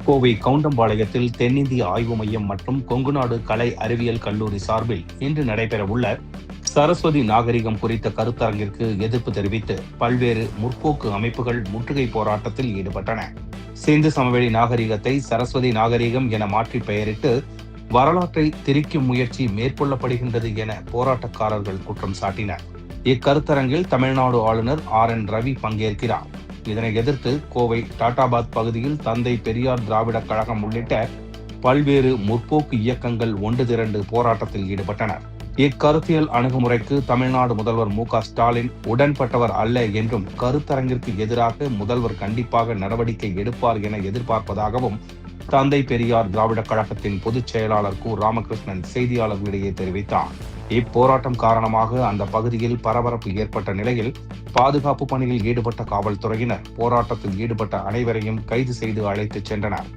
கோவை கவுண்டம்பாளையத்தில் தென்னிந்திய ஆய்வு மையம் மற்றும் கொங்குநாடு கலை அறிவியல் கல்லூரி சார்பில் இன்று நடைபெறவுள்ள சரஸ்வதி நாகரிகம் குறித்த கருத்தரங்கிற்கு எதிர்ப்பு தெரிவித்து பல்வேறு முற்போக்கு அமைப்புகள் முற்றுகை போராட்டத்தில் ஈடுபட்டன. சிந்து சமவெளி நாகரிகத்தை சரஸ்வதி நாகரிகம் என மாற்றி பெயரிட்டு வரலாற்றை திரிக்கும் முயற்சி மேற்கொள்ளப்படுகின்றது என போராட்டக்காரர்கள் குற்றம் சாட்டினர். இக்கருத்தரங்கில் தமிழ்நாடு ஆளுநர் RN ரவி பங்கேற்கிறார். இதனை எதிர்த்து கோவை டாடாபாத் பகுதியில் தந்தை பெரியார் திராவிட கழகம் உள்ளிட்ட பல்வேறு முற்போக்கு இயக்கங்கள் ஒன்று திரண்டு போராட்டத்தில் ஈடுபட்டனர். இக்கருத்தியல் அணுகுமுறைக்கு தமிழ்நாடு முதல்வர் மு.க.ஸ்டாலின் உடன்பட்டவர் அல்ல என்றும் கருத்தரங்கிற்கு எதிராக முதல்வர் கண்டிப்பாக நடவடிக்கை எடுப்பார் என எதிர்பார்ப்பதாகவும் தந்தை பெரியார் திராவிட கழகத்தின் பொதுச் செயலாளர் கு. ராமகிருஷ்ணன் செய்தியாளர்களிடையே தெரிவித்தார். இப்போராட்டம் காரணமாக அந்த பகுதியில் பரபரப்பு ஏற்பட்ட நிலையில் பாதுகாப்பு பணியில் ஈடுபட்ட காவல்துறையினர் போராட்டத்தில் ஈடுபட்ட அனைவரையும் கைது செய்து அழைத்துச் சென்றனர்.